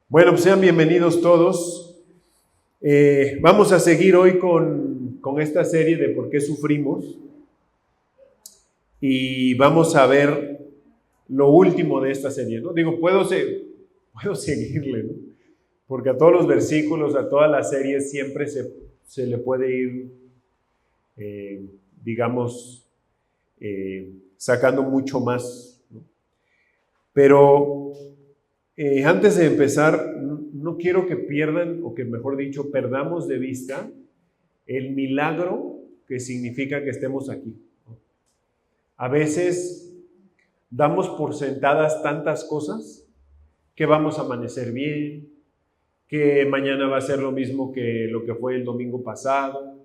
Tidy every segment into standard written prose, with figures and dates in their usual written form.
Bueno, pues sean bienvenidos todos. Vamos a seguir hoy con esta serie de por qué sufrimos y vamos a ver lo último de esta serie, ¿no? Digo, puedo seguirle, ¿no? Porque a todos los versículos, a todas las series siempre se le puede ir, digamos, sacando mucho más, ¿no? Pero antes de empezar, no quiero que pierdan, o que mejor dicho, perdamos de vista el milagro que significa que estemos aquí. A veces damos por sentadas tantas cosas, que vamos a amanecer bien, que mañana va a ser lo mismo que lo que fue el domingo pasado,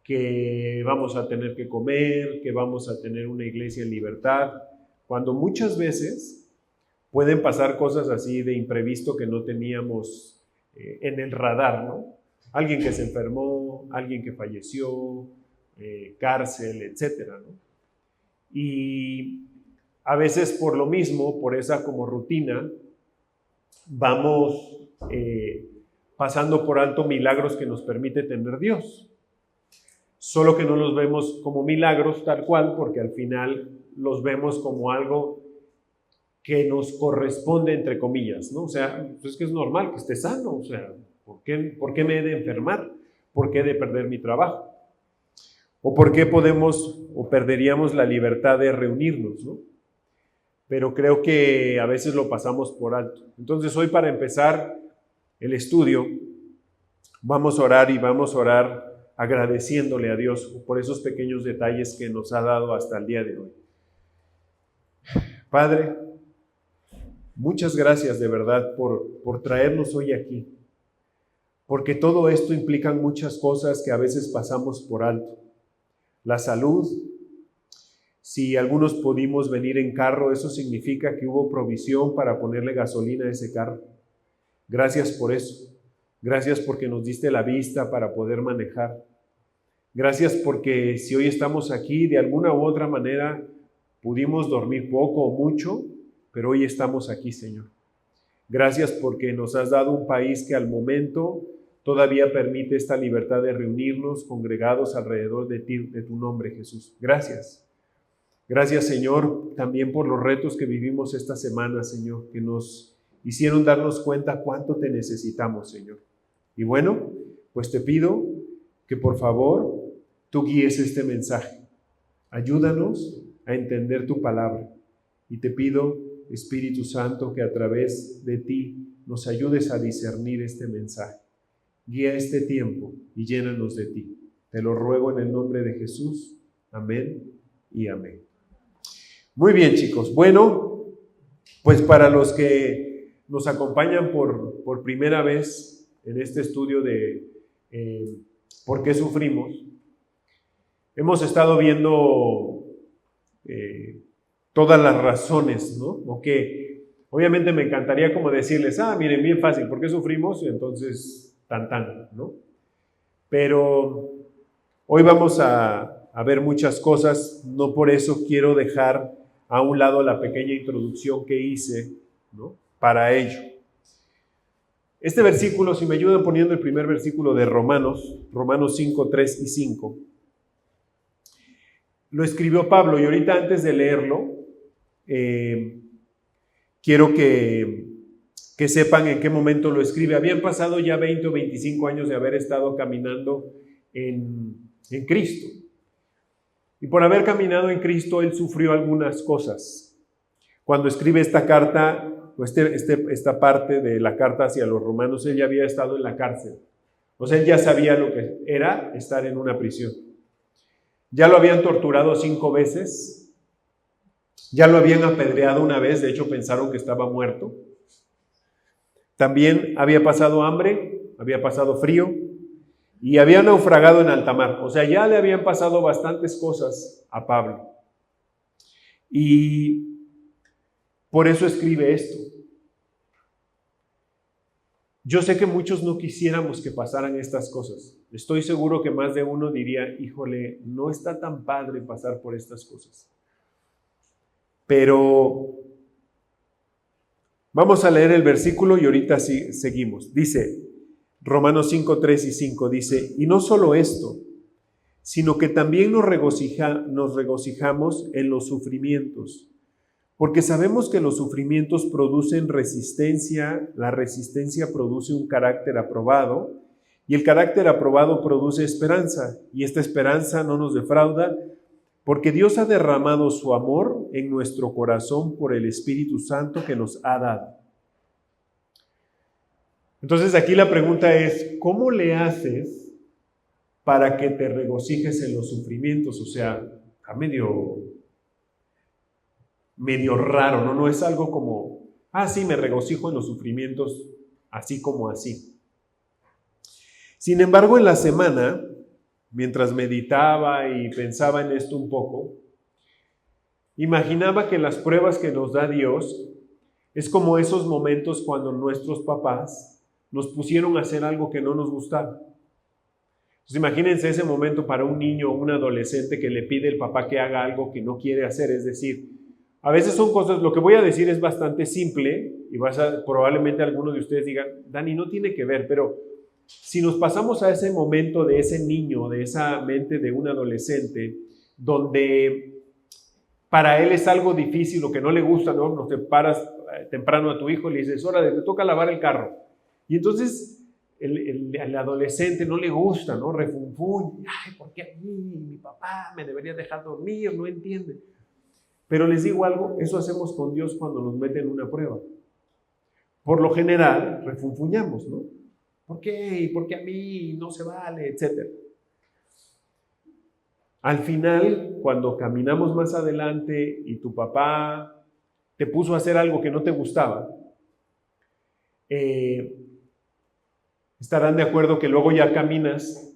que vamos a tener que comer, que vamos a tener una iglesia en libertad, cuando muchas veces pueden pasar cosas así de imprevisto que no teníamos en el radar, ¿no? Alguien que se enfermó, alguien que falleció, cárcel, etcétera, ¿no? Y a veces por lo mismo, por esa como rutina, vamos pasando por alto milagros que nos permite tener Dios. Solo que no los vemos como milagros tal cual, porque al final los vemos como algo que nos corresponde, entre comillas, ¿no? O sea, pues es que es normal que esté sano, o sea, ¿por qué me he de enfermar? ¿Por qué he de perder mi trabajo? ¿O por qué podemos o perderíamos la libertad de reunirnos, ¿no? Pero creo que a veces lo pasamos por alto. Entonces hoy, para empezar el estudio, vamos a orar agradeciéndole a Dios por esos pequeños detalles que nos ha dado hasta el día de hoy. Padre, muchas gracias de verdad por traernos hoy aquí, porque todo esto implica muchas cosas que a veces pasamos por alto. La salud, si algunos pudimos venir en carro, eso significa que hubo provisión para ponerle gasolina a ese carro. Gracias por eso. Gracias porque nos diste la vista para poder manejar. Gracias porque si hoy estamos aquí, de alguna u otra manera pudimos dormir poco o mucho, pero hoy estamos aquí, Señor. Gracias porque nos has dado un país que al momento todavía permite esta libertad de reunirnos congregados alrededor de ti, de tu nombre, Jesús. Gracias. Gracias, Señor, también por los retos que vivimos esta semana, Señor, que nos hicieron darnos cuenta cuánto te necesitamos, Señor. Y bueno, pues te pido que por favor tú guíes este mensaje. Ayúdanos a entender tu palabra. Y te pido, Espíritu Santo, que a través de ti nos ayudes a discernir este mensaje. Guía este tiempo y llénanos de ti. Te lo ruego en el nombre de Jesús. Amén y amén. Muy bien, chicos. Bueno, pues para los que nos acompañan por primera vez en este estudio de ¿por qué sufrimos? Hemos estado viendo todas las razones, ¿no? Que obviamente me encantaría como decirles, miren, bien fácil, ¿por qué sufrimos? Entonces, ¿no? Pero hoy vamos a ver muchas cosas, no por eso quiero dejar a un lado la pequeña introducción que hice, ¿no? Para ello. Este versículo, si me ayudan poniendo el primer versículo de Romanos 5, 3 y 5, lo escribió Pablo, y ahorita antes de leerlo, quiero que sepan en qué momento lo escribe. Habían pasado ya 20 o 25 años de haber estado caminando en Cristo. Y por haber caminado en Cristo, él sufrió algunas cosas. Cuando escribe esta carta, esta parte de la carta hacia los romanos, él ya había estado en la cárcel. O sea, él ya sabía lo que era estar en una prisión. Ya lo habían torturado 5 veces. Ya lo habían apedreado una vez, de hecho pensaron que estaba muerto. También había pasado hambre, había pasado frío y había naufragado en alta mar. O sea, ya le habían pasado bastantes cosas a Pablo. Y por eso escribe esto. Yo sé que muchos no quisiéramos que pasaran estas cosas. Estoy seguro que más de uno diría, híjole, no está tan padre pasar por estas cosas. Pero Vamos a leer el versículo y ahorita sí, seguimos. Dice, Romanos 5, 3 y 5, dice, y no solo esto, sino que también nos regocijamos en los sufrimientos, porque sabemos que los sufrimientos producen resistencia, la resistencia produce un carácter aprobado, y el carácter aprobado produce esperanza, y esta esperanza no nos defrauda, porque Dios ha derramado su amor en nuestro corazón por el Espíritu Santo que nos ha dado. Entonces aquí la pregunta es, ¿cómo le haces para que te regocijes en los sufrimientos? O sea, está medio raro, ¿no? No es algo como, sí, me regocijo en los sufrimientos, así como así. Sin embargo, en la semana, mientras meditaba y pensaba en esto un poco, imaginaba que las pruebas que nos da Dios es como esos momentos cuando nuestros papás nos pusieron a hacer algo que no nos gustaba. Entonces, imagínense ese momento para un niño o un adolescente que le pide al papá que haga algo que no quiere hacer. Es decir, a veces son cosas, lo que voy a decir es bastante simple y probablemente algunos de ustedes digan, Dani, no tiene que ver, pero si nos pasamos a ese momento de ese niño, de esa mente de un adolescente, donde para él es algo difícil, lo que no le gusta, ¿no? No te paras temprano a tu hijo y le dices, órale, te toca lavar el carro. Y entonces el adolescente no le gusta, ¿no? Refunfuña, ay, ¿por qué a mí? Mi papá me debería dejar dormir, no entiende. Pero les digo algo, eso hacemos con Dios cuando nos mete en una prueba. Por lo general, refunfuñamos, ¿no? ¿Por qué? ¿Por qué a mí? No se vale, etcétera. Al final, cuando caminamos más adelante y tu papá te puso a hacer algo que no te gustaba, estarán de acuerdo que luego ya caminas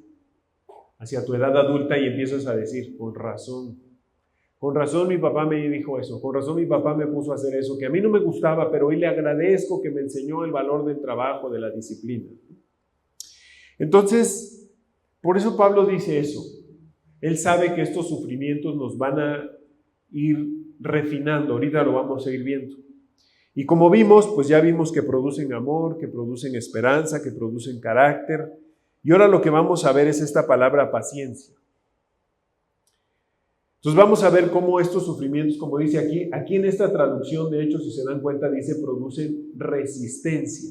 hacia tu edad adulta y empiezas a decir, con razón mi papá me dijo eso, con razón mi papá me puso a hacer eso, que a mí no me gustaba, pero hoy le agradezco que me enseñó el valor del trabajo, de la disciplina. Entonces, por eso Pablo dice eso. Él sabe que estos sufrimientos nos van a ir refinando, ahorita lo vamos a ir viendo. Y como vimos, pues ya vimos que producen amor, que producen esperanza, que producen carácter. Y ahora lo que vamos a ver es esta palabra paciencia. Entonces vamos a ver cómo estos sufrimientos, como dice aquí en esta traducción, de hecho, si se dan cuenta, dice producen resistencia.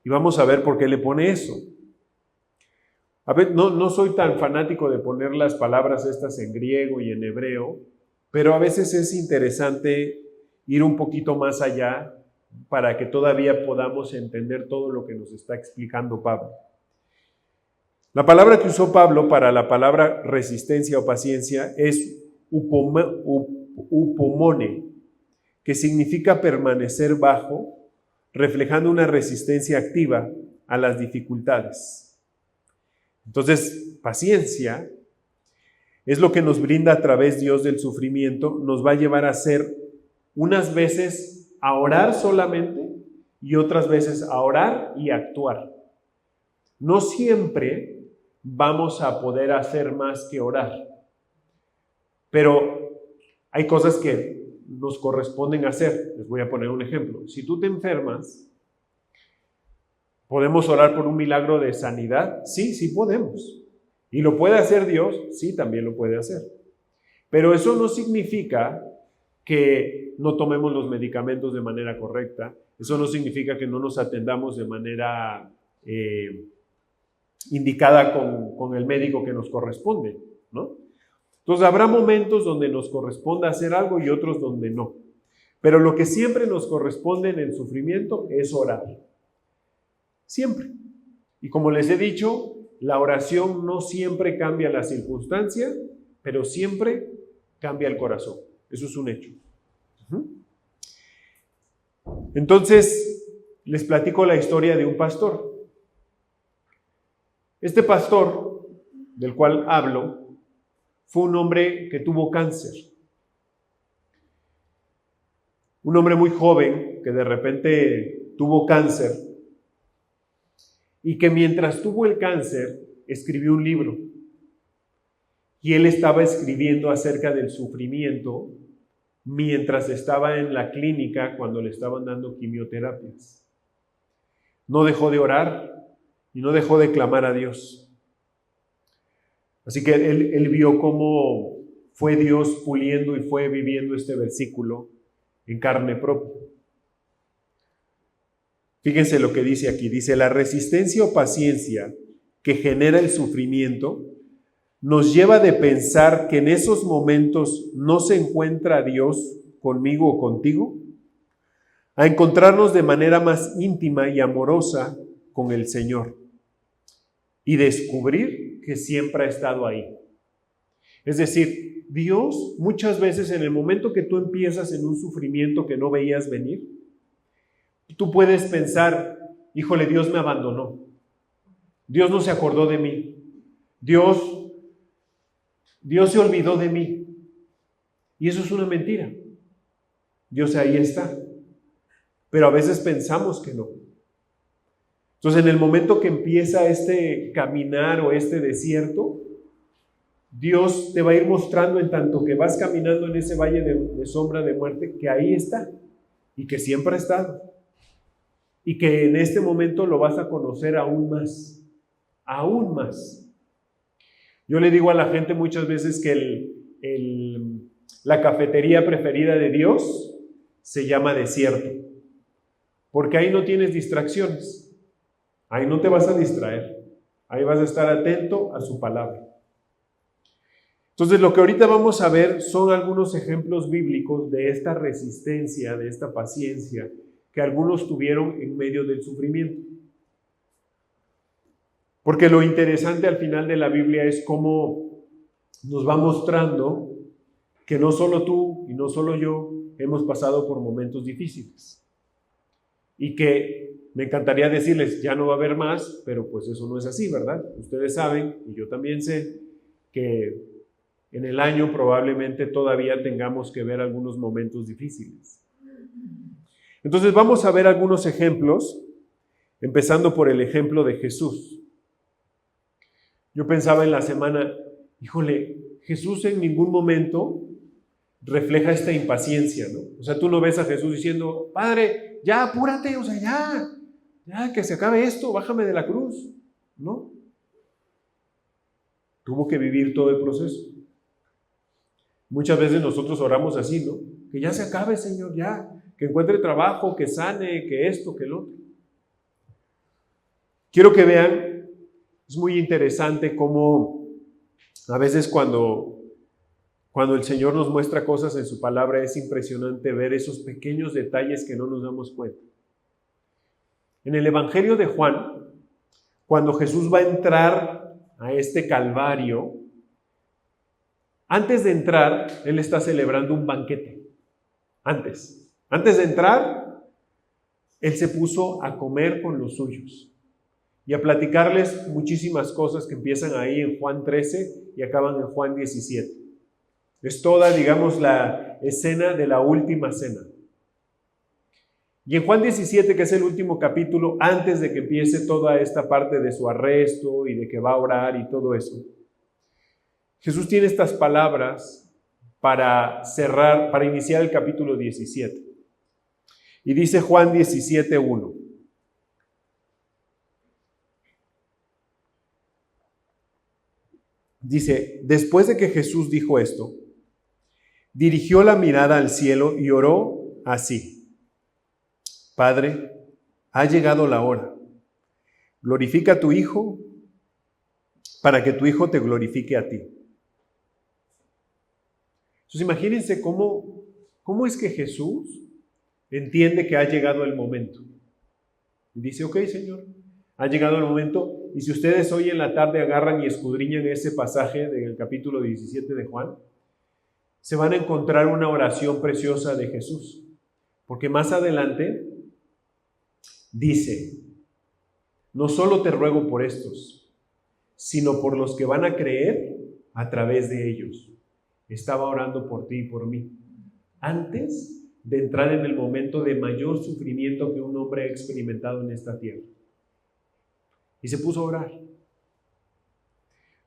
Y vamos a ver por qué le pone eso. A ver, no soy tan fanático de poner las palabras estas en griego y en hebreo, pero a veces es interesante ir un poquito más allá para que todavía podamos entender todo lo que nos está explicando Pablo. La palabra que usó Pablo para la palabra resistencia o paciencia es upomone, que significa permanecer bajo, reflejando una resistencia activa a las dificultades. Entonces, paciencia es lo que nos brinda a través Dios del sufrimiento, nos va a llevar a ser unas veces a orar solamente y otras veces a orar y actuar. No siempre vamos a poder hacer más que orar, pero hay cosas que nos corresponden hacer. Les voy a poner un ejemplo. Si tú te enfermas, ¿podemos orar por un milagro de sanidad? Sí, sí podemos. ¿Y lo puede hacer Dios? Sí, también lo puede hacer. Pero eso no significa que no tomemos los medicamentos de manera correcta. Eso no significa que no nos atendamos de manera indicada con el médico que nos corresponde, ¿no? Entonces habrá momentos donde nos corresponda hacer algo y otros donde no. Pero lo que siempre nos corresponde en el sufrimiento es orar. Siempre. Y como les he dicho, la oración no siempre cambia la circunstancia, pero siempre cambia el corazón. Eso es un hecho. Entonces, les platico la historia de un pastor. Este pastor, del cual hablo, fue un hombre que tuvo cáncer. Un hombre muy joven que de repente tuvo cáncer y que mientras tuvo el cáncer escribió un y él estaba escribiendo acerca del sufrimiento mientras estaba en la clínica cuando le estaban dando quimioterapias. No dejó de orar y no dejó de clamar a Dios. Así que él vio cómo fue Dios puliendo y fue viviendo este versículo en carne propia. Fíjense lo que dice aquí. Dice, la resistencia o paciencia que genera el sufrimiento nos lleva de pensar que en esos momentos no se encuentra Dios conmigo o contigo, a encontrarnos de manera más íntima y amorosa con el Señor y descubrir que siempre ha estado ahí. Es decir, Dios muchas veces en el momento que tú empiezas en un sufrimiento que no veías venir, tú puedes pensar, híjole, Dios me abandonó, Dios no se acordó de mí, Dios se olvidó de mí. Y eso es una mentira. Dios ahí está. Pero a veces pensamos que no. Entonces, en el momento que empieza este caminar o este desierto, Dios te va a ir mostrando en tanto que vas caminando en ese valle de sombra de muerte, que ahí está y que siempre ha estado. Y que en este momento lo vas a conocer aún más. Aún más. Yo le digo a la gente muchas veces que la cafetería preferida de Dios se llama desierto, porque ahí no tienes distracciones, ahí no te vas a distraer, ahí vas a estar atento a su palabra. Entonces, lo que ahorita vamos a ver son algunos ejemplos bíblicos de esta resistencia, de esta paciencia que algunos tuvieron en medio del sufrimiento. Porque lo interesante al final de la Biblia es cómo nos va mostrando que no solo tú y no solo yo hemos pasado por momentos difíciles. Y que me encantaría decirles, ya no va a haber más, pero pues eso no es así, ¿verdad? Ustedes saben, y yo también sé, que en el año probablemente todavía tengamos que ver algunos momentos difíciles. Entonces vamos a ver algunos ejemplos, empezando por el ejemplo de Jesús. Yo pensaba en la semana, híjole, Jesús en ningún momento refleja esta impaciencia, ¿no? O sea, tú no ves a Jesús diciendo, Padre, ya apúrate, o sea, ya que se acabe esto, bájame de la cruz, ¿no? Tuvo que vivir todo el proceso. Muchas veces nosotros oramos así, ¿no? Que ya se acabe, Señor, ya, que encuentre trabajo, que sane, que esto, que lo otro. Quiero que vean. Es muy interesante cómo a veces cuando el Señor nos muestra cosas en su palabra es impresionante ver esos pequeños detalles que no nos damos cuenta. En el Evangelio de Juan, cuando Jesús va a entrar a este Calvario, antes de entrar, Él está celebrando un banquete. Antes de entrar, Él se puso a comer con los suyos y a platicarles muchísimas cosas que empiezan ahí en Juan 13 y acaban en Juan 17. Es toda, digamos, la escena de la última cena. Y en Juan 17, que es el último capítulo, antes de que empiece toda esta parte de su arresto y de que va a orar y todo eso, Jesús tiene estas palabras para cerrar, para iniciar el capítulo 17. Y dice Juan 17:1. Dice, después de que Jesús dijo esto, dirigió la mirada al cielo y oró así: Padre, ha llegado la hora. Glorifica a tu Hijo para que tu Hijo te glorifique a ti. Entonces imagínense cómo es que Jesús entiende que ha llegado el momento. Y dice, ok, Señor, ha llegado el momento. Y si ustedes hoy en la tarde agarran y escudriñan ese pasaje del capítulo 17 de Juan, se van a encontrar una oración preciosa de Jesús. Porque más adelante dice, no solo te ruego por estos, sino por los que van a creer a través de ellos. Estaba orando por ti y por mí, antes de entrar en el momento de mayor sufrimiento que un hombre ha experimentado en esta tierra. Y se puso a orar.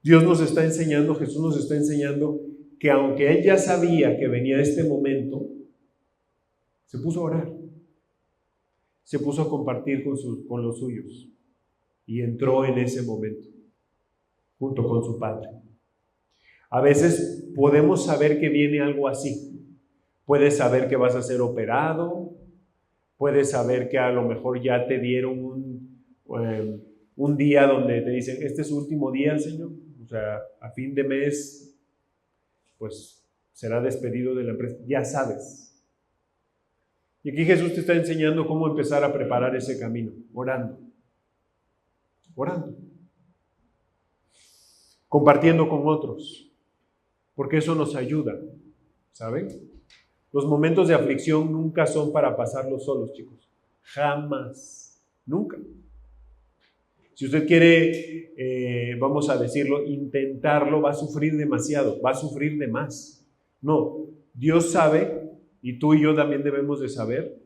Dios nos está enseñando, Jesús nos está enseñando que aunque él ya sabía que venía este momento, se puso a orar, se puso a compartir con los suyos y entró en ese momento junto con su padre. A veces podemos saber que viene algo así. Puedes saber que vas a ser operado, puedes saber que a lo mejor ya te dieron un día donde te dicen, este es su último día, Señor. O sea, a fin de mes, pues será despedido de la empresa. Ya sabes. Y aquí Jesús te está enseñando cómo empezar a preparar ese camino, orando. Orando. Compartiendo con otros. Porque eso nos ayuda, ¿saben? Los momentos de aflicción nunca son para pasarlos solos, chicos. Jamás. Nunca. Si usted quiere, vamos a decirlo, intentarlo, va a sufrir demasiado, va a sufrir de más. No, Dios sabe, y tú y yo también debemos de saber,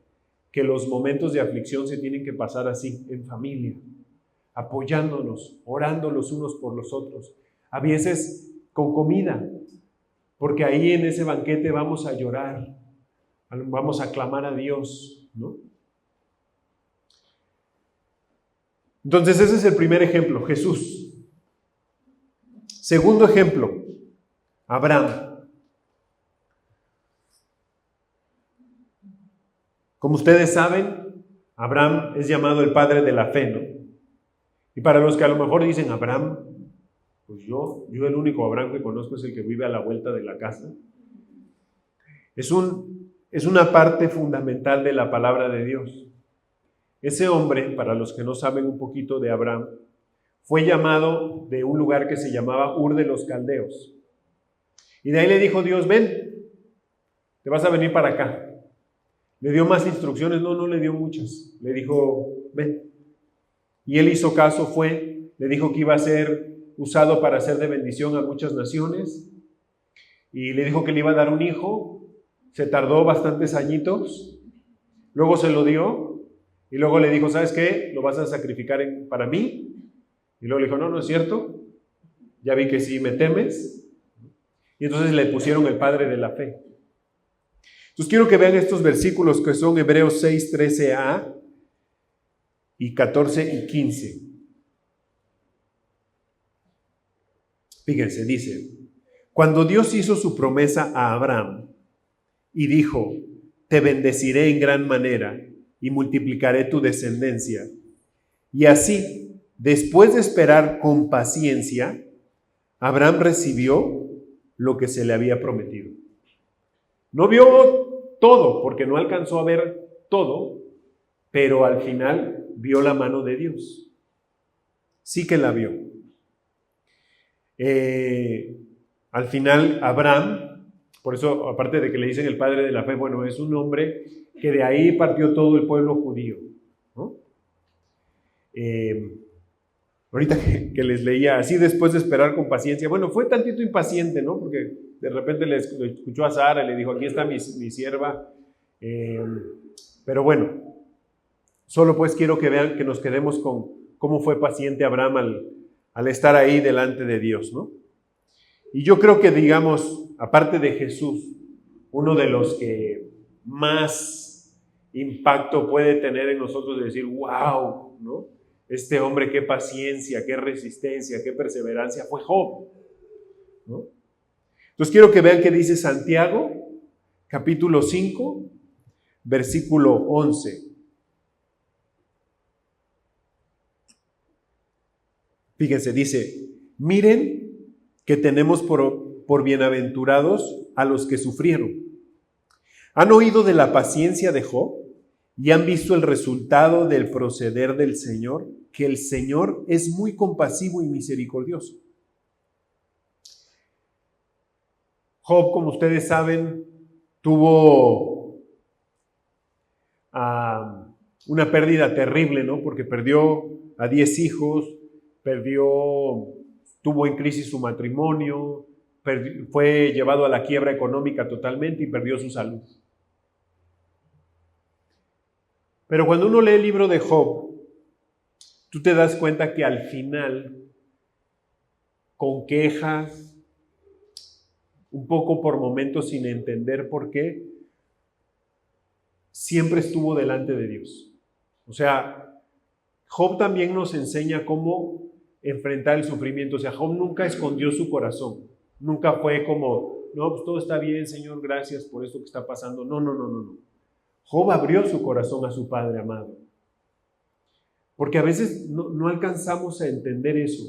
que los momentos de aflicción se tienen que pasar así, en familia, apoyándonos, orando los unos por los otros. A veces con comida, porque ahí en ese banquete vamos a llorar, vamos a clamar a Dios, ¿no? Entonces ese es el primer ejemplo, Jesús. Segundo ejemplo, Abraham. Como ustedes saben, Abraham es llamado el padre de la fe, ¿no? Y para los que a lo mejor dicen, Abraham, pues yo el único Abraham que conozco es el que vive a la vuelta de la casa. Es una parte fundamental de la palabra de Dios. Ese hombre, para los que no saben un poquito de Abraham, fue llamado de un lugar que se llamaba Ur de los Caldeos. Y de ahí le dijo Dios, ven, te vas a venir para acá. Le dio más instrucciones, no le dio muchas. Le dijo, ven. Y él hizo caso, le dijo que iba a ser usado para ser de bendición a muchas naciones. Y le dijo que le iba a dar un hijo. Se tardó bastantes añitos. Luego se lo dio. Y luego le dijo, ¿sabes qué? Lo vas a sacrificar para mí. Y luego le dijo, no es cierto. Ya vi que sí me temes. Y entonces le pusieron el padre de la fe. Entonces quiero que vean estos versículos que son Hebreos 6, 13a y 14 y 15. Fíjense, dice, cuando Dios hizo su promesa a Abraham y dijo, te bendeciré en gran manera y multiplicaré tu descendencia. Y así, después de esperar con paciencia, Abraham recibió lo que se le había prometido. No vio todo, porque no alcanzó a ver todo, pero al final vio la mano de Dios. Sí que la vio. Al final Abraham, por eso aparte de que le dicen el padre de la fe, bueno, es un hombre que de ahí partió todo el pueblo judío, ¿no? Ahorita que les leía, así después de esperar con paciencia, bueno, fue tantito impaciente, ¿no? Porque de repente le escuchó a Sara y le dijo, aquí está mi sierva. Pero bueno, solo pues quiero que vean, que nos quedemos con cómo fue paciente Abraham al estar ahí delante de Dios, ¿no? Y yo creo que, digamos, aparte de Jesús, uno de los que más impacto puede tener en nosotros de decir, wow, ¿no? Este hombre, qué paciencia, qué resistencia, qué perseverancia, fue Job, ¿no? Entonces quiero que vean qué dice Santiago, capítulo 5, versículo 11. Fíjense, dice, miren que tenemos por bienaventurados a los que sufrieron. ¿Han oído de la paciencia de Job y han visto el resultado del proceder del Señor? Que el Señor es muy compasivo y misericordioso. Job, como ustedes saben, tuvo una pérdida terrible, ¿no? Porque perdió a 10 hijos, tuvo en crisis su matrimonio, fue llevado a la quiebra económica totalmente y perdió su salud. Pero cuando uno lee el libro de Job, tú te das cuenta que al final, con quejas, un poco por momentos sin entender por qué, siempre estuvo delante de Dios. O sea, Job también nos enseña cómo enfrentar el sufrimiento. O sea, Job nunca escondió su corazón. Nunca fue como, no, pues todo está bien, Señor, gracias por esto que está pasando. No. Job abrió su corazón a su Padre amado. Porque a veces no alcanzamos a entender eso.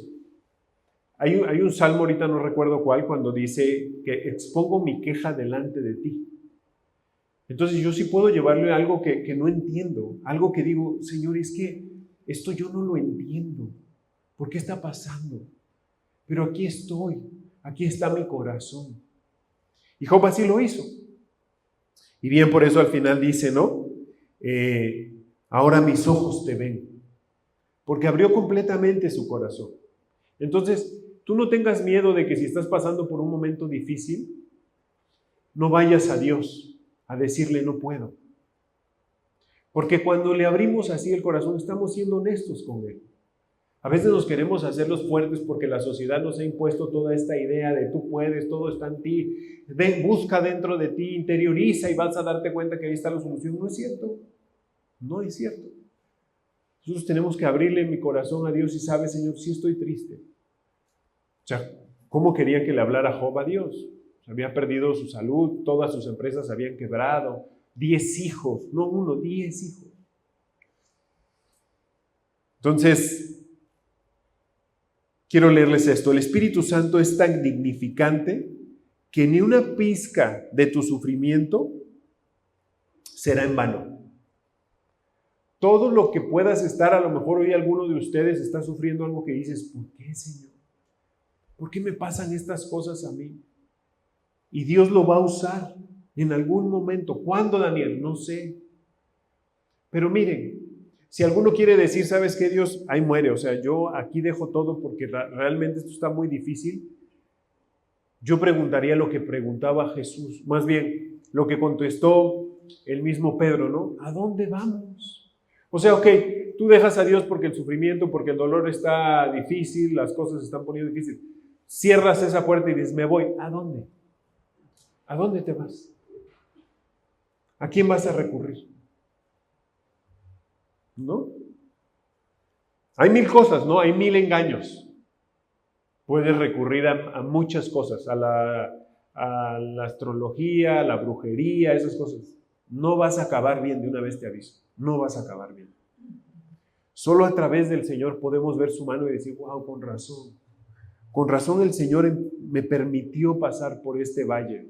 Hay un salmo, ahorita no recuerdo cuál, cuando dice que expongo mi queja delante de ti. Entonces yo sí puedo llevarle algo que no entiendo, algo que digo, Señor, es que esto yo no lo entiendo. ¿Por qué está pasando? Pero aquí estoy, aquí está mi corazón. Y Job así lo hizo. Y bien, por eso al final dice, ¿no? Ahora mis ojos te ven. Porque abrió completamente su corazón. Entonces, tú no tengas miedo de que si estás pasando por un momento difícil, no vayas a Dios a decirle no puedo. Porque cuando le abrimos así el corazón, estamos siendo honestos con Él. A veces nos queremos hacer los fuertes porque la sociedad nos ha impuesto toda esta idea de tú puedes, todo está en ti, busca dentro de ti, interioriza y vas a darte cuenta que ahí está la solución. No es cierto, no es cierto. Nosotros tenemos que abrirle mi corazón a Dios y sabe, Señor, sí estoy triste. O sea, ¿cómo quería que le hablara Job a Dios? Había perdido su salud, todas sus empresas habían quebrado, 10 hijos, no uno, 10 hijos. Entonces, quiero leerles esto. El Espíritu Santo es tan dignificante que ni una pizca de tu sufrimiento será en vano. Todo lo que puedas estar, a lo mejor hoy alguno de ustedes está sufriendo algo que dices, ¿por qué, Señor? ¿Por qué me pasan estas cosas a mí? Y Dios lo va a usar en algún momento. ¿Cuándo, Daniel? No sé. Pero miren, si alguno quiere decir, ¿sabes qué, Dios? Ahí muere. O sea, yo aquí dejo todo porque realmente esto está muy difícil. Yo preguntaría lo que preguntaba Jesús. Más bien, lo que contestó el mismo Pedro, ¿no? ¿A dónde vamos? O sea, ok, tú dejas a Dios porque el sufrimiento, porque el dolor está difícil, las cosas se están poniendo difíciles. Cierras esa puerta y dices, me voy. ¿A dónde? ¿A dónde te vas? ¿A quién vas a recurrir? ¿No? Hay 1000 cosas, ¿no? Hay 1000 engaños. Puedes recurrir a muchas cosas, a la astrología, a la brujería, esas cosas. No vas a acabar bien, de una vez te aviso. No vas a acabar bien. Solo a través del Señor podemos ver su mano y decir, wow, con razón. Con razón el Señor me permitió pasar por este valle.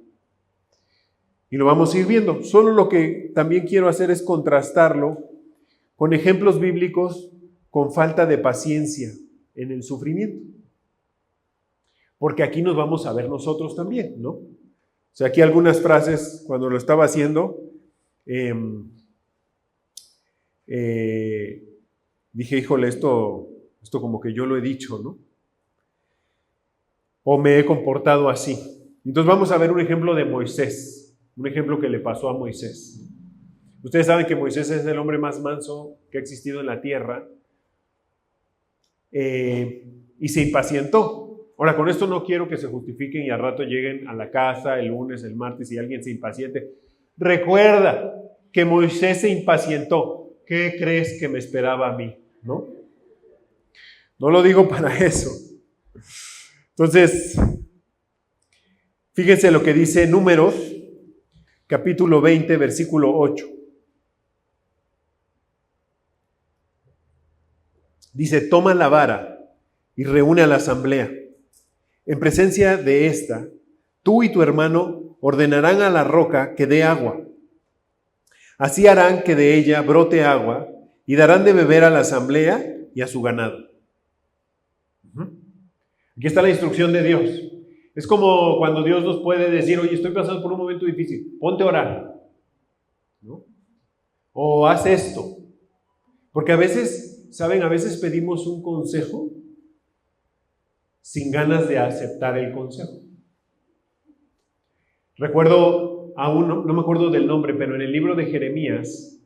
Y lo vamos a ir viendo. Solo lo que también quiero hacer es contrastarlo con ejemplos bíblicos con falta de paciencia en el sufrimiento. Porque aquí nos vamos a ver nosotros también, ¿no? O sea, aquí algunas frases, cuando lo estaba haciendo, dije, híjole, esto como que yo lo he dicho, ¿no? O me he comportado así. Entonces vamos a ver un ejemplo de Moisés. Un ejemplo que le pasó a Moisés. Ustedes saben que Moisés es el hombre más manso que ha existido en la tierra y se impacientó. Ahora, con esto no quiero que se justifiquen y al rato lleguen a la casa el lunes, el martes y alguien se impaciente. Recuerda que Moisés se impacientó. ¿Qué crees que me esperaba a mí? ¿No? No lo digo para eso. Entonces, fíjense lo que dice Números, capítulo 20, versículo 8. Dice, toma la vara y reúne a la asamblea. En presencia de esta, tú y tu hermano ordenarán a la roca que dé agua. Así harán que de ella brote agua y darán de beber a la asamblea y a su ganado. Aquí está la instrucción de Dios. Es como cuando Dios nos puede decir, oye, estoy pasando por un momento difícil, ponte a orar, ¿no? O haz esto. Porque a veces, ¿saben? A veces pedimos un consejo sin ganas de aceptar el consejo. Recuerdo a uno, no me acuerdo del nombre, pero en el libro de Jeremías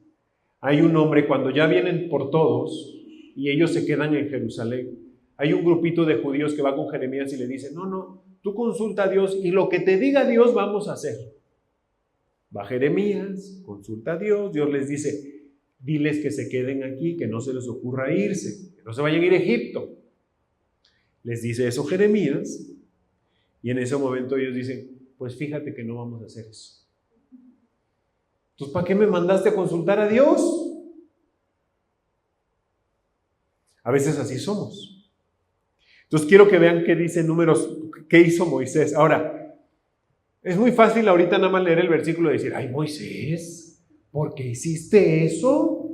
hay un hombre, cuando ya vienen por todos y ellos se quedan en Jerusalén, hay un grupito de judíos que va con Jeremías y le dice, no, tú consulta a Dios y lo que te diga Dios vamos a hacer. Va Jeremías, consulta a Dios, Dios les dice, diles que se queden aquí, que no se les ocurra irse, que no se vayan a ir a Egipto. Les dice eso Jeremías y en ese momento ellos dicen, pues fíjate que no vamos a hacer eso. Entonces, ¿para qué me mandaste a consultar a Dios? A veces así somos. Entonces quiero que vean qué dice Números, qué hizo Moisés. Ahora, es muy fácil ahorita nada más leer el versículo y decir, ay Moisés, ¿por qué hiciste eso?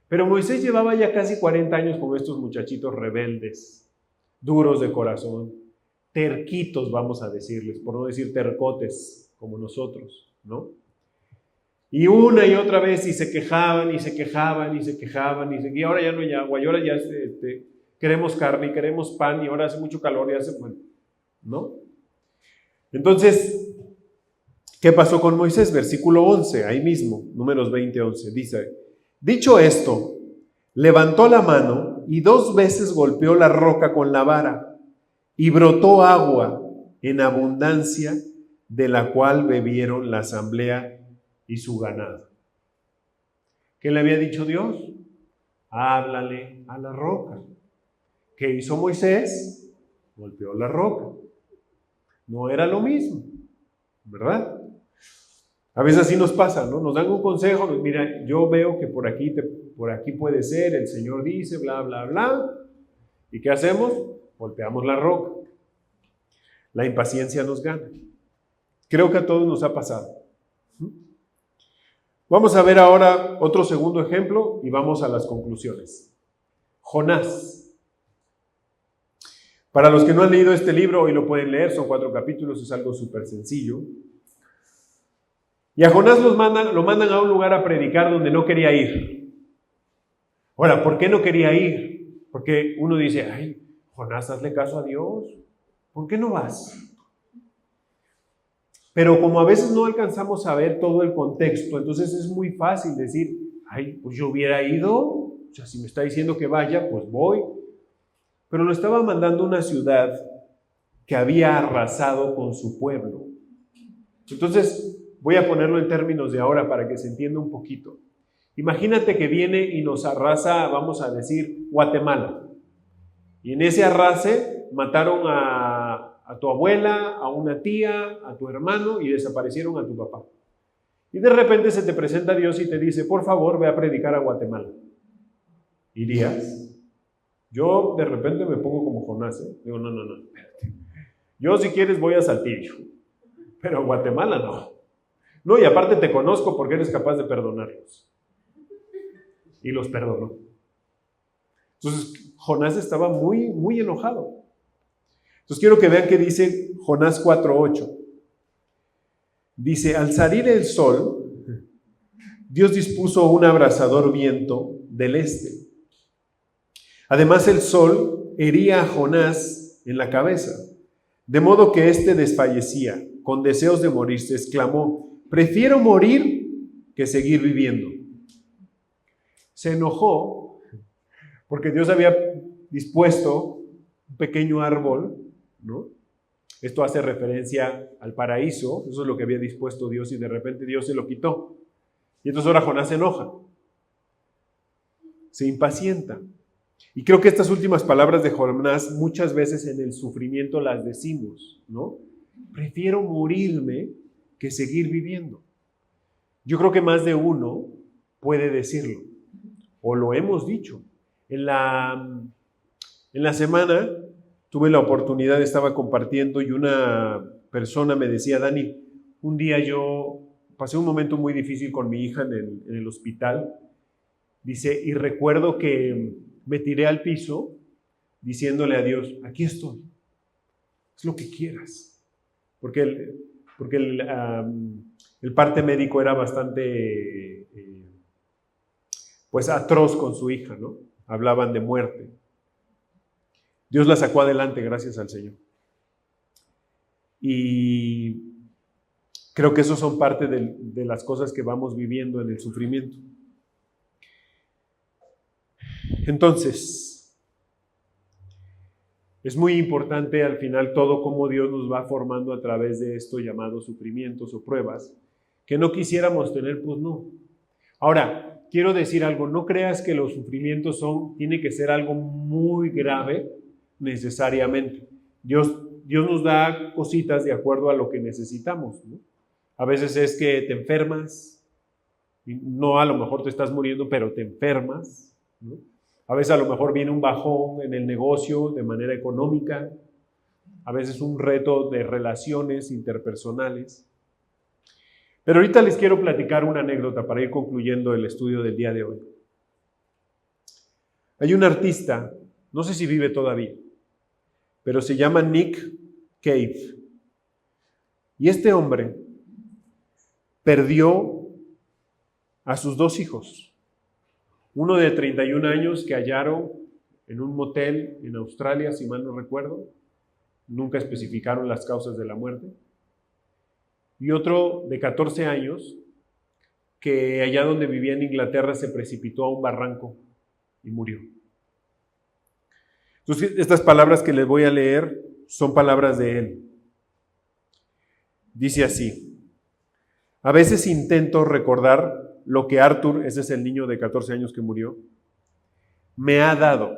Pero Moisés llevaba ya casi 40 años con estos muchachitos rebeldes, duros de corazón, terquitos vamos a decirles, por no decir tercotes como nosotros, ¿no? Y una y otra vez y se quejaban y se quejaban y se quejaban y ahora ya no hay agua y ahora ya queremos carne y queremos pan y ahora hace mucho calor y hace, bueno, ¿no? Entonces, ¿qué pasó con Moisés? Versículo 11, ahí mismo, Números 20:11, dice, dicho esto, levantó la mano y 2 veces golpeó la roca con la vara y brotó agua en abundancia, de la cual bebieron la asamblea y su ganado. ¿Qué le había dicho Dios? Háblale a la roca. ¿Qué hizo Moisés? Golpeó la roca. No era lo mismo, ¿verdad? A veces así nos pasa, ¿no? Nos dan un consejo, mira, yo veo que por aquí puede ser, el Señor dice, bla, bla, bla. ¿Y qué hacemos? Golpeamos la roca. La impaciencia nos gana. Creo que a todos nos ha pasado. Vamos a ver ahora otro segundo ejemplo y vamos a las conclusiones. Jonás. Para los que no han leído este libro, hoy lo pueden leer, son 4 capítulos, es algo súper sencillo. Y a Jonás lo mandan a un lugar a predicar donde no quería ir. Ahora, ¿por qué no quería ir? Porque uno dice, ay, Jonás, hazle caso a Dios. ¿Por qué no vas? Pero como a veces no alcanzamos a ver todo el contexto, entonces es muy fácil decir, ay, pues yo hubiera ido, o sea, si me está diciendo que vaya, pues voy. Pero lo estaba mandando a una ciudad que había arrasado con su pueblo. Entonces, voy a ponerlo en términos de ahora para que se entienda un poquito. Imagínate que viene y nos arrasa, vamos a decir, Guatemala. Y en ese arrase mataron a tu abuela, a una tía, a tu hermano y desaparecieron a tu papá. Y de repente se te presenta Dios y te dice, por favor, ve a predicar a Guatemala. ¿Irías? Yo de repente me pongo como Jonás, ¿eh? Digo, no, espérate. Yo si quieres voy a Saltillo, pero a Guatemala no. No, y aparte te conozco porque eres capaz de perdonarlos. Y los perdonó. Entonces, Jonás estaba muy, muy enojado. Entonces, quiero que vean que dice Jonás 4:8. Dice, al salir el sol, Dios dispuso un abrasador viento del este. Además, el sol hería a Jonás en la cabeza, de modo que éste desfallecía, con deseos de morirse, exclamó, prefiero morir que seguir viviendo. Se enojó porque Dios había dispuesto un pequeño árbol, ¿no? Esto hace referencia al paraíso, eso es lo que había dispuesto Dios y de repente Dios se lo quitó. Y entonces ahora Jonás se enoja, se impacienta. Y creo que estas últimas palabras de Jonás muchas veces en el sufrimiento las decimos, ¿no? Prefiero morirme que seguir viviendo. Yo creo que más de uno puede decirlo, o lo hemos dicho. En la semana tuve la oportunidad, estaba compartiendo y una persona me decía, Dani, un día yo pasé un momento muy difícil con mi hija en el hospital, dice, y recuerdo que me tiré al piso diciéndole a Dios, aquí estoy, es lo que quieras, porque el parte médico era bastante pues atroz con su hija, ¿no? Hablaban de muerte. Dios la sacó adelante, gracias al Señor. Y creo que eso son parte de las cosas que vamos viviendo en el sufrimiento. Entonces, Es muy importante al final todo cómo Dios nos va formando a través de esto llamado sufrimientos o pruebas, que no quisiéramos tener, pues no. Ahora, quiero decir algo, no creas que los sufrimientos tiene que ser algo muy grave necesariamente. Dios nos da cositas de acuerdo a lo que necesitamos, ¿no? A veces es que te enfermas, no a lo mejor te estás muriendo, pero te enfermas, ¿no? A veces a lo mejor viene un bajón en el negocio de manera económica, a veces un reto de relaciones interpersonales. Pero ahorita les quiero platicar una anécdota para ir concluyendo el estudio del día de hoy. Hay un artista, no sé si vive todavía, pero se llama Nick Cave. Y este hombre perdió a sus 2 hijos. Uno de 31 años que hallaron en un motel en Australia, si mal no recuerdo. Nunca especificaron las causas de la muerte. Y otro de 14 años que allá donde vivía en Inglaterra se precipitó a un barranco y murió. Entonces, estas palabras que les voy a leer son palabras de él. Dice así: a veces intento recordar lo que Arthur, ese es el niño de 14 años que murió, me ha dado.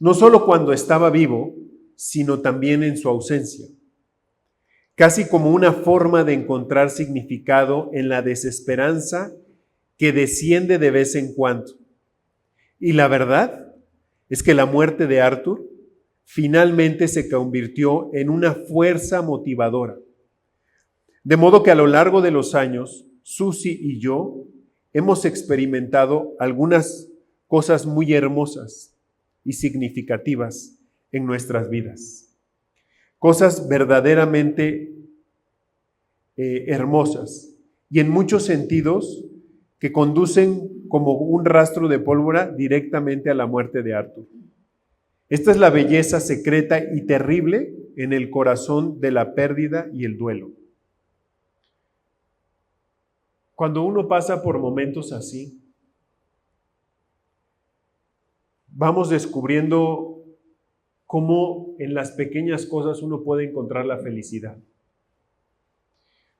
No solo cuando estaba vivo, sino también en su ausencia. Casi como una forma de encontrar significado en la desesperanza que desciende de vez en cuando. Y la verdad es que la muerte de Arthur finalmente se convirtió en una fuerza motivadora. De modo que a lo largo de los años, Susie y yo hemos experimentado algunas cosas muy hermosas y significativas en nuestras vidas. Cosas verdaderamente hermosas y en muchos sentidos que conducen como un rastro de pólvora directamente a la muerte de Arthur. Esta es la belleza secreta y terrible en el corazón de la pérdida y el duelo. Cuando uno pasa por momentos así, vamos descubriendo cómo en las pequeñas cosas uno puede encontrar la felicidad.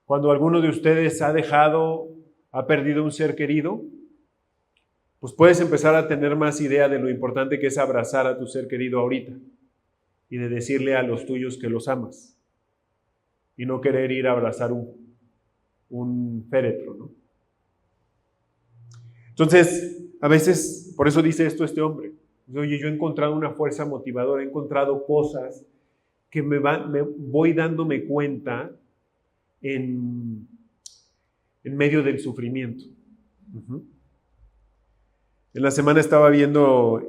Cuando alguno de ustedes ha perdido un ser querido, pues puedes empezar a tener más idea de lo importante que es abrazar a tu ser querido ahorita y de decirle a los tuyos que los amas y no querer ir a abrazar un féretro, ¿no? Entonces, a veces, por eso dice esto este hombre. Oye, yo he encontrado una fuerza motivadora, he encontrado cosas que me voy dándome cuenta en medio del sufrimiento. En la semana estaba viendo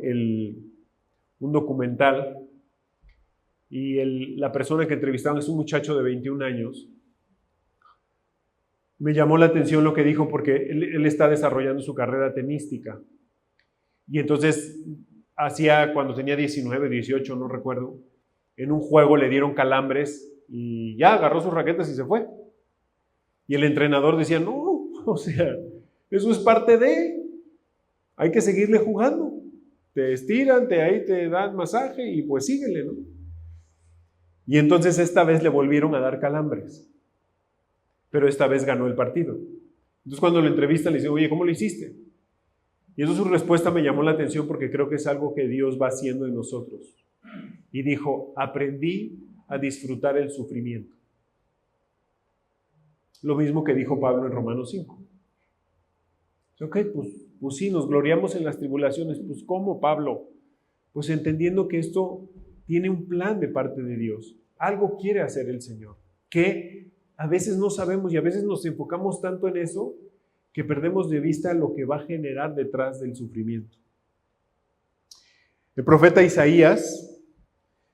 un documental y la persona que entrevistaban es un muchacho de 21 años. Me llamó la atención lo que dijo porque él está desarrollando su carrera tenística. Y entonces cuando tenía 19, 18, no recuerdo, en un juego le dieron calambres y ya agarró sus raquetas y se fue. Y el entrenador decía, no, o sea, eso es parte hay que seguirle jugando. Te estiran, ahí te dan masaje y pues síguele, ¿no? Y entonces esta vez le volvieron a dar calambres. Pero esta vez ganó el partido. Entonces cuando lo entrevistan le dice, oye, ¿cómo lo hiciste? Y eso su respuesta me llamó la atención porque creo que es algo que Dios va haciendo en nosotros. Y dijo, aprendí a disfrutar el sufrimiento. Lo mismo que dijo Pablo en Romanos 5. Ok, pues sí, nos gloriamos en las tribulaciones. Pues ¿cómo, Pablo? Pues entendiendo que esto tiene un plan de parte de Dios. Algo quiere hacer el Señor. Que a veces no sabemos y a veces nos enfocamos tanto en eso que perdemos de vista lo que va a generar detrás del sufrimiento. El profeta Isaías,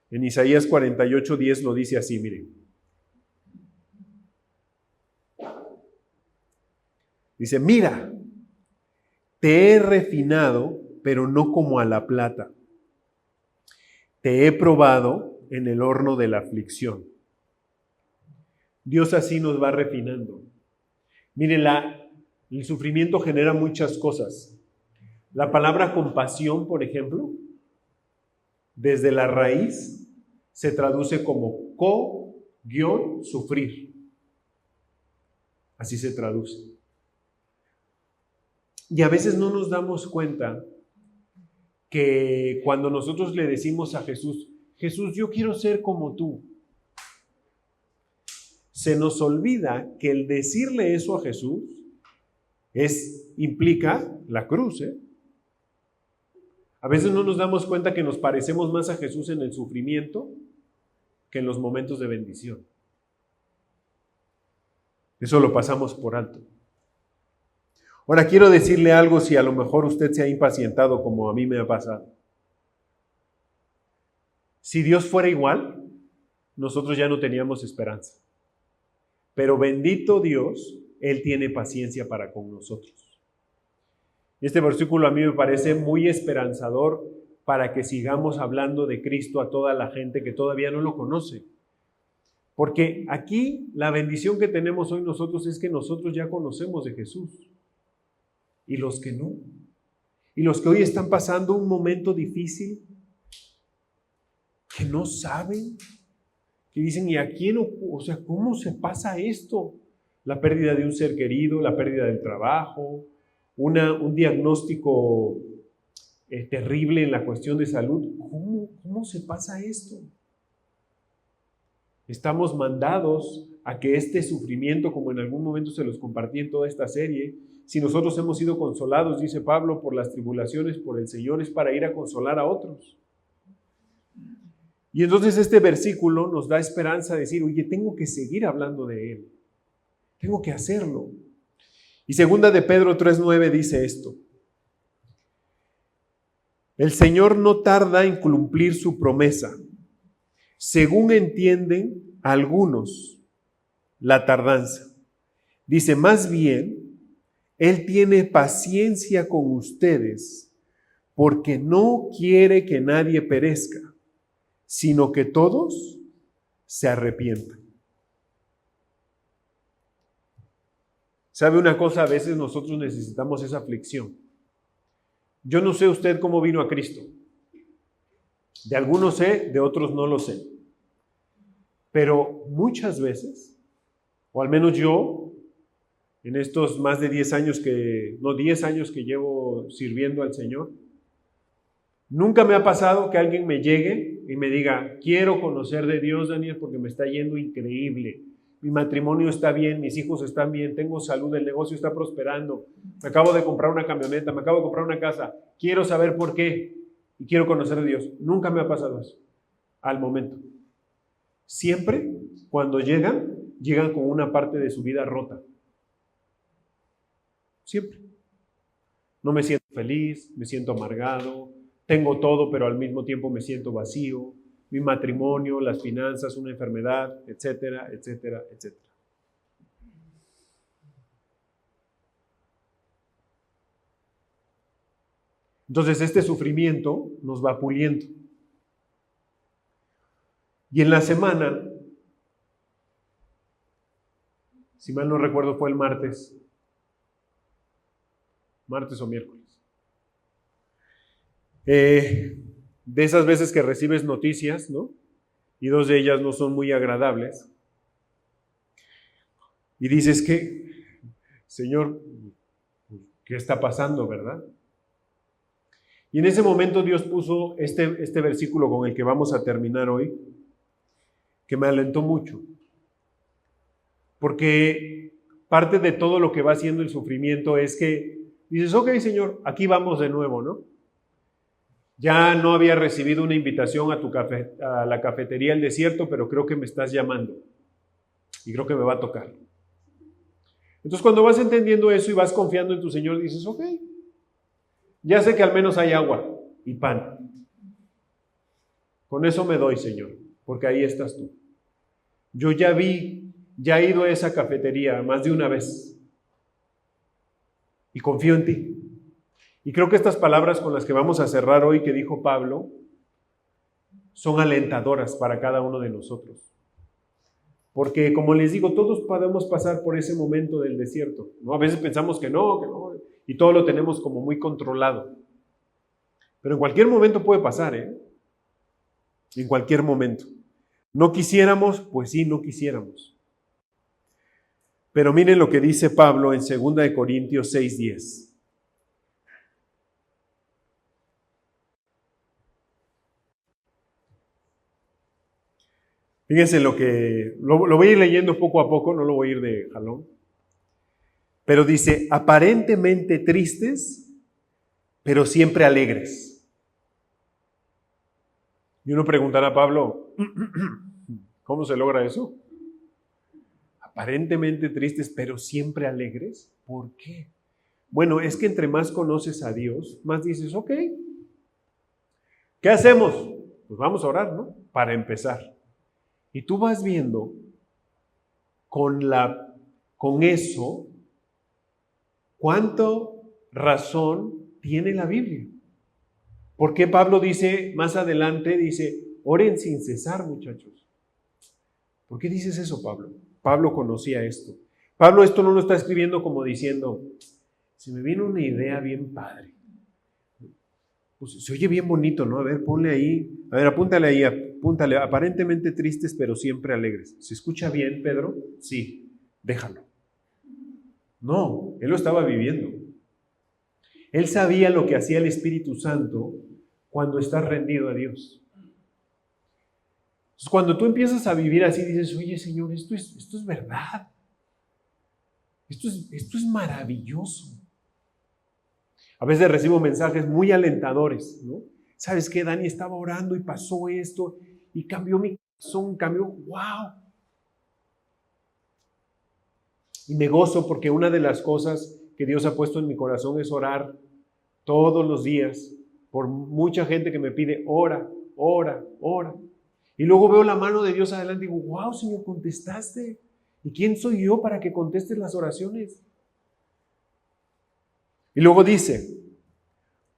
en Isaías 48:10 lo dice así, miren. Dice, mira, te he refinado, pero no como a la plata. Te he probado en el horno de la aflicción. Dios así nos va refinando. Miren, el sufrimiento genera muchas cosas. La palabra compasión, por ejemplo, desde la raíz se traduce como co-sufrir. Así se traduce. Y a veces no nos damos cuenta que cuando nosotros le decimos a Jesús, Jesús, yo quiero ser como tú, se nos olvida que el decirle eso a Jesús implica la cruz. A veces no nos damos cuenta que nos parecemos más a Jesús en el sufrimiento que en los momentos de bendición. Eso lo pasamos por alto. Ahora quiero decirle algo si a lo mejor usted se ha impacientado como a mí me ha pasado. Si Dios fuera igual, nosotros ya no teníamos esperanza. Pero bendito Dios, Él tiene paciencia para con nosotros. Este versículo a mí me parece muy esperanzador para que sigamos hablando de Cristo a toda la gente que todavía no lo conoce. Porque aquí la bendición que tenemos hoy nosotros es que nosotros ya conocemos de Jesús. Y los que no. Y los que hoy están pasando un momento difícil, que no saben, que dicen, ¿y a quién? O sea, ¿cómo se pasa esto? La pérdida de un ser querido, la pérdida del trabajo, un diagnóstico terrible en la cuestión de salud. ¿Cómo se pasa esto? Estamos mandados a que este sufrimiento, como en algún momento se los compartí en toda esta serie, si nosotros hemos sido consolados, dice Pablo, por las tribulaciones, por el Señor, es para ir a consolar a otros. Y entonces este versículo nos da esperanza de decir, oye, tengo que seguir hablando de Él. Tengo que hacerlo. Y segunda de Pedro 3:9 dice esto. El Señor no tarda en cumplir su promesa, según entienden algunos la tardanza. Dice, más bien, Él tiene paciencia con ustedes, porque no quiere que nadie perezca, sino que todos se arrepientan. ¿Sabe una cosa? A veces nosotros necesitamos esa aflicción. Yo no sé usted cómo vino a Cristo. De algunos sé, de otros no lo sé. Pero muchas veces, o al menos yo, en estos más de 10 años que llevo sirviendo al Señor, nunca me ha pasado que alguien me llegue y me diga, quiero conocer de Dios, Daniel, porque me está yendo increíble. Mi matrimonio está bien, mis hijos están bien, tengo salud, el negocio está prosperando, me acabo de comprar una camioneta, me acabo de comprar una casa, quiero saber por qué y quiero conocer de Dios. Nunca me ha pasado eso, al momento. Siempre, cuando llegan con una parte de su vida rota. Siempre. No me siento feliz, me siento amargado, tengo todo, pero al mismo tiempo me siento vacío. Mi matrimonio, las finanzas, una enfermedad, etcétera, etcétera, etcétera. Entonces este sufrimiento nos va puliendo. Y en la semana, si mal no recuerdo fue el martes o miércoles, de esas veces que recibes noticias, ¿no? Y dos de ellas no son muy agradables. Y dices que, Señor, ¿qué está pasando, verdad? Y en ese momento Dios puso este versículo con el que vamos a terminar hoy, que me alentó mucho. Porque parte de todo lo que va haciendo el sufrimiento es que dices, ok, Señor, aquí vamos de nuevo, ¿no? Ya no había recibido una invitación a la cafetería El Desierto, pero creo que me estás llamando y creo que me va a tocar. Entonces cuando vas entendiendo eso y vas confiando en tu Señor, dices, ok, ya sé que al menos hay agua y pan. Con eso me doy, Señor, porque ahí estás tú. Yo ya he ido a esa cafetería más de una vez y confío en ti. Y creo que estas palabras con las que vamos a cerrar hoy, que dijo Pablo, son alentadoras para cada uno de nosotros. Porque, como les digo, todos podemos pasar por ese momento del desierto, ¿no? A veces pensamos que no, y todo lo tenemos como muy controlado. Pero en cualquier momento puede pasar, ¿eh? en cualquier momento. No quisiéramos, pues sí, no quisiéramos. Pero miren lo que dice Pablo en 2 Corintios 6:10. Fíjense lo voy a ir leyendo poco a poco, no lo voy a ir de jalón. Pero dice, aparentemente tristes, pero siempre alegres. Y uno preguntará a Pablo, ¿cómo se logra eso? Aparentemente tristes, pero siempre alegres. ¿Por qué? Bueno, es que entre más conoces a Dios, más dices, ok, ¿qué hacemos? Pues vamos a orar, ¿no? Para empezar. Y tú vas viendo con eso cuánto razón tiene la Biblia. ¿Por qué Pablo dice más adelante, dice, oren sin cesar, muchachos? ¿Por qué dices eso, Pablo? Pablo conocía esto. Pablo esto no lo está escribiendo como diciendo, se me viene una idea bien padre. Pues se oye bien bonito, ¿no? A ver, ponle ahí, a ver, apúntale, aparentemente tristes, pero siempre alegres. ¿Se escucha bien, Pedro? Sí, déjalo. No, él lo estaba viviendo. Él sabía lo que hacía el Espíritu Santo cuando estás rendido a Dios. Entonces, cuando tú empiezas a vivir así, dices, oye, Señor, esto es verdad. Esto es maravilloso. A veces recibo mensajes muy alentadores, ¿no? ¿Sabes qué, Dani? Estaba orando y pasó esto y cambió mi corazón, ¡wow! Y me gozo porque una de las cosas que Dios ha puesto en mi corazón es orar todos los días por mucha gente que me pide, ora. Y luego veo la mano de Dios adelante y digo, ¡wow, Señor, contestaste! ¿Y quién soy yo para que contestes las oraciones? Y luego dice,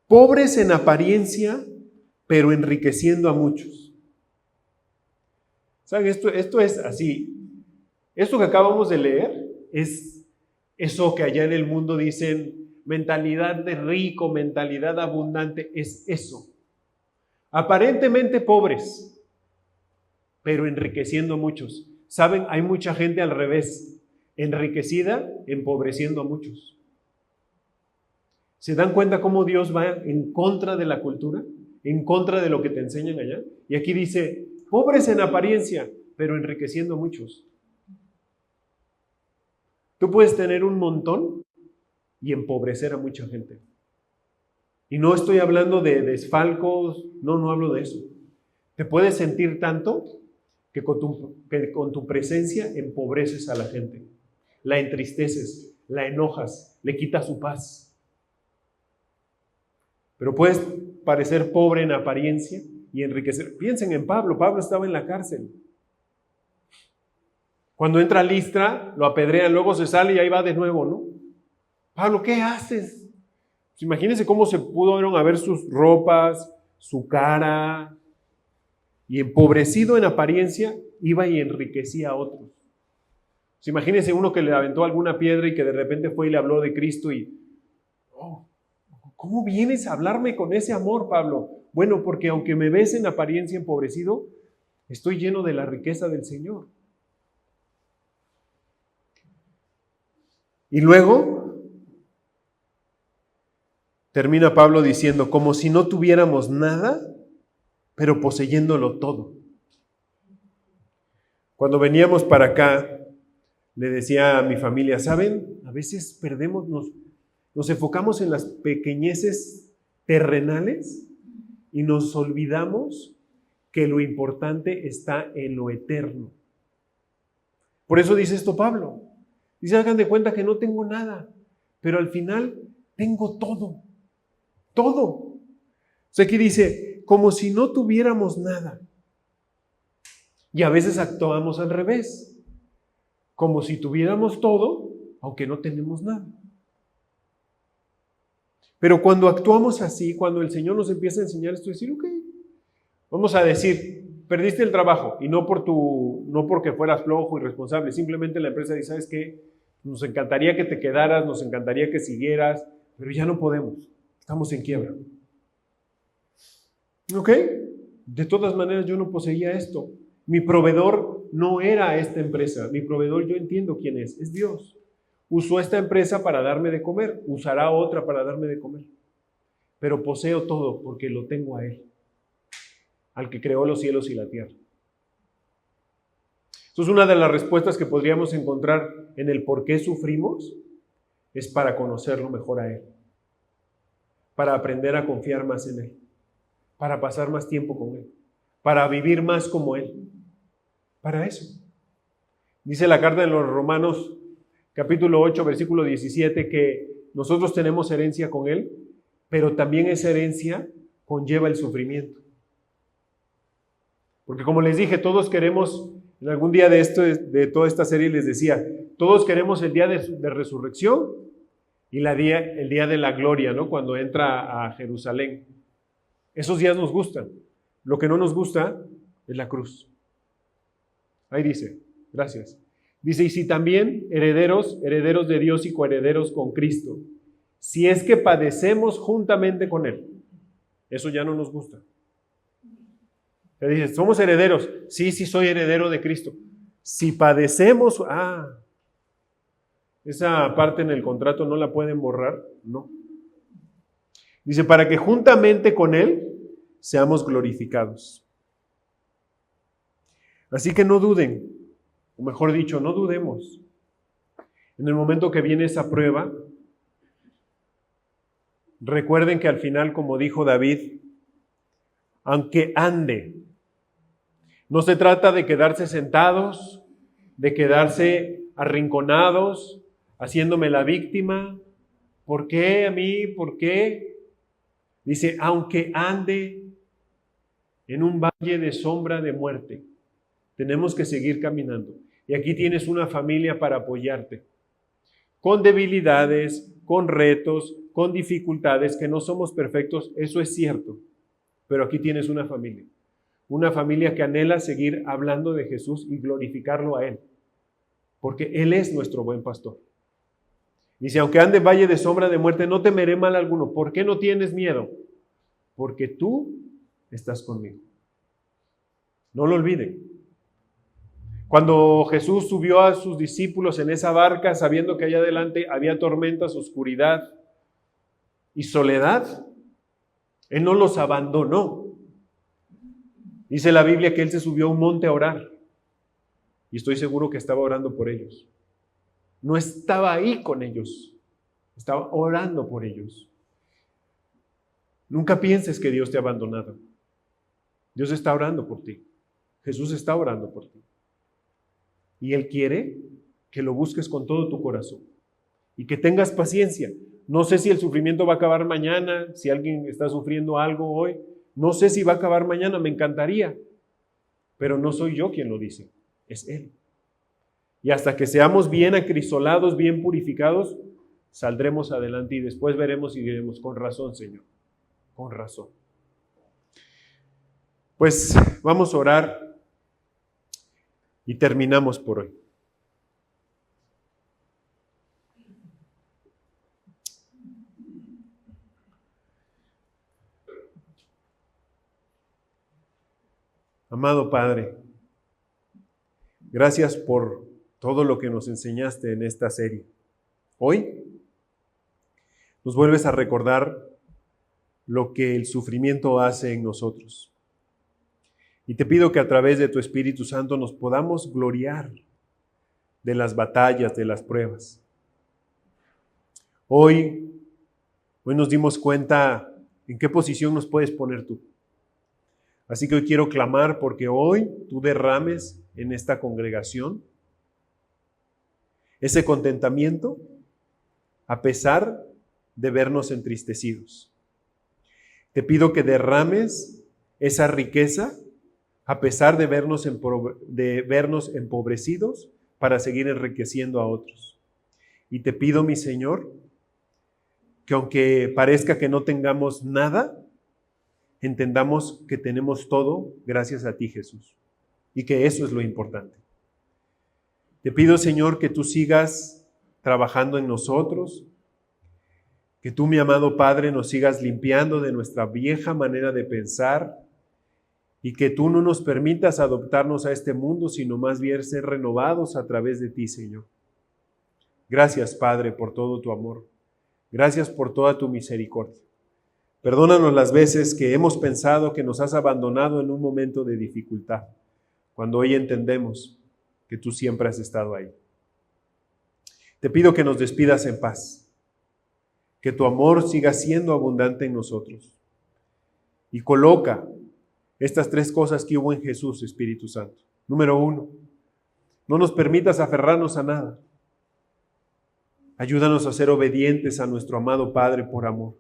pobres en apariencia, pero enriqueciendo a muchos. ¿Saben? Esto es así. Esto que acabamos de leer es eso que allá en el mundo dicen mentalidad de rico, mentalidad abundante, es eso. Aparentemente pobres, pero enriqueciendo a muchos. ¿Saben? Hay mucha gente al revés, enriquecida, empobreciendo a muchos. ¿Se dan cuenta cómo Dios va en contra de la cultura? En contra de lo que te enseñan allá. Y aquí dice, pobres en apariencia, pero enriqueciendo a muchos. Tú puedes tener un montón y empobrecer a mucha gente. Y no estoy hablando de desfalcos, no hablo de eso. Te puedes sentir tanto que con tu presencia empobreces a la gente. La entristeces, la enojas, le quitas su paz. Pero puedes parecer pobre en apariencia y enriquecer. Piensen en Pablo. Pablo estaba en la cárcel. Cuando entra a Listra, lo apedrean, luego se sale y ahí va de nuevo, ¿no? Pablo, ¿qué haces? Pues imagínense cómo se pudieron a ver sus ropas, su cara. Y empobrecido en apariencia, iba y enriquecía a otros. Pues imagínense uno que le aventó alguna piedra y que de repente fue y le habló de Cristo y... ¿Cómo vienes a hablarme con ese amor, Pablo? Bueno, porque aunque me ves en apariencia empobrecido, estoy lleno de la riqueza del Señor. Y luego termina Pablo diciendo, como si no tuviéramos nada, pero poseyéndolo todo. Cuando veníamos para acá, le decía a mi familia, ¿saben? A veces nos enfocamos en las pequeñeces terrenales y nos olvidamos que lo importante está en lo eterno. Por eso dice esto Pablo. Dice, hagan de cuenta que no tengo nada, pero al final tengo todo. Todo. O sea, aquí dice, como si no tuviéramos nada. Y a veces actuamos al revés. Como si tuviéramos todo, aunque no tenemos nada. Pero cuando actuamos así, cuando el Señor nos empieza a enseñar esto, decir, ok, vamos a decir, perdiste el trabajo y no porque fueras flojo, irresponsable, simplemente la empresa dice, ¿sabes qué? Nos encantaría que te quedaras, nos encantaría que siguieras, pero ya no podemos, estamos en quiebra. ¿Ok? De todas maneras, yo no poseía esto. Mi proveedor no era esta empresa. Mi proveedor, yo entiendo quién es Dios. Usó esta empresa para darme de comer, usará otra para darme de comer. Pero poseo todo porque lo tengo a Él, al que creó los cielos y la tierra. Esto es una de las respuestas que podríamos encontrar en el por qué sufrimos, es para conocerlo mejor a Él, para aprender a confiar más en Él, para pasar más tiempo con Él, para vivir más como Él. Para eso. Dice la carta de los Romanos, capítulo 8, versículo 17, que nosotros tenemos herencia con Él, pero también esa herencia conlleva el sufrimiento. Porque como les dije, todos queremos, en algún día de toda esta serie les decía, todos queremos el día de resurrección y el día de la gloria, ¿no? Cuando entra a Jerusalén. Esos días nos gustan. Lo que no nos gusta es la cruz. Ahí dice, gracias. Dice, y si también herederos de Dios y coherederos con Cristo, si es que padecemos juntamente con Él. Eso ya no nos gusta. Te dice, somos herederos. Sí, soy heredero de Cristo. Si padecemos, esa parte en el contrato no la pueden borrar, no. Dice, para que juntamente con Él seamos glorificados. Así que no duden, o mejor dicho, no dudemos. En el momento que viene esa prueba, recuerden que al final, como dijo David, aunque ande, no se trata de quedarse sentados, de quedarse arrinconados, haciéndome la víctima. ¿Por qué a mí? ¿Por qué? Dice, aunque ande en un valle de sombra de muerte, tenemos que seguir caminando. Y aquí tienes una familia para apoyarte. Con debilidades, con retos, con dificultades, que no somos perfectos, eso es cierto. Pero aquí tienes una familia. Una familia que anhela seguir hablando de Jesús y glorificarlo a Él. Porque Él es nuestro buen pastor. Dice, aunque ande en valle de sombra de muerte, no temeré mal alguno. ¿Por qué no tienes miedo? Porque tú estás conmigo. No lo olviden. Cuando Jesús subió a sus discípulos en esa barca, sabiendo que allá adelante había tormentas, oscuridad y soledad, Él no los abandonó. Dice la Biblia que Él se subió a un monte a orar. Y estoy seguro que estaba orando por ellos. No estaba ahí con ellos, estaba orando por ellos. Nunca pienses que Dios te ha abandonado. Dios está orando por ti. Jesús está orando por ti. Y Él quiere que lo busques con todo tu corazón y que tengas paciencia. No sé si el sufrimiento va a acabar mañana, si alguien está sufriendo algo hoy. No sé si va a acabar mañana, me encantaría. Pero no soy yo quien lo dice, es Él. Y hasta que seamos bien acrisolados, bien purificados, saldremos adelante y después veremos y diremos, con razón, Señor, con razón. Pues vamos a orar y terminamos por hoy. Amado Padre, gracias por todo lo que nos enseñaste en esta serie. Hoy nos vuelves a recordar lo que el sufrimiento hace en nosotros. Y te pido que a través de tu Espíritu Santo nos podamos gloriar de las batallas, de las pruebas. Hoy nos dimos cuenta en qué posición nos puedes poner tú. Así que hoy quiero clamar porque hoy tú derrames en esta congregación ese contentamiento a pesar de vernos entristecidos. Te pido que derrames esa riqueza a pesar de vernos empobrecidos para seguir enriqueciendo a otros. Y te pido, mi Señor, que aunque parezca que no tengamos nada, entendamos que tenemos todo gracias a ti, Jesús, y que eso es lo importante. Te pido, Señor, que tú sigas trabajando en nosotros, que tú, mi amado Padre, nos sigas limpiando de nuestra vieja manera de pensar y que tú no nos permitas adoptarnos a este mundo, sino más bien ser renovados a través de ti, Señor. Gracias, Padre, por todo tu amor. Gracias por toda tu misericordia. Perdónanos las veces que hemos pensado que nos has abandonado en un momento de dificultad, cuando hoy entendemos que tú siempre has estado ahí. Te pido que nos despidas en paz, que tu amor siga siendo abundante en nosotros. Y coloca estas 3 cosas que hubo en Jesús, Espíritu Santo. Número 1, no nos permitas aferrarnos a nada. Ayúdanos a ser obedientes a nuestro amado Padre por amor.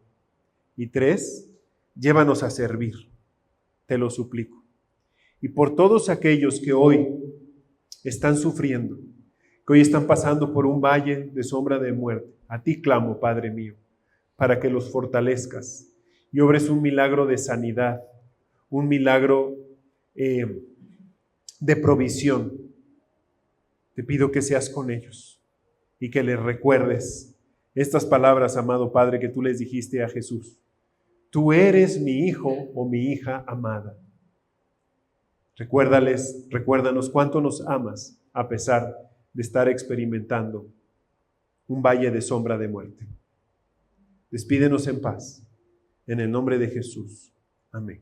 Y 3, llévanos a servir. Te lo suplico. Y por todos aquellos que hoy están sufriendo, que hoy están pasando por un valle de sombra de muerte, a ti clamo, Padre mío, para que los fortalezcas y obres un milagro de sanidad, un milagro de provisión. Te pido que seas con ellos y que les recuerdes estas palabras, amado Padre, que tú les dijiste a Jesús. Tú eres mi hijo o mi hija amada. Recuérdanos cuánto nos amas a pesar de estar experimentando un valle de sombra de muerte. Despídenos en paz. En el nombre de Jesús. Amén.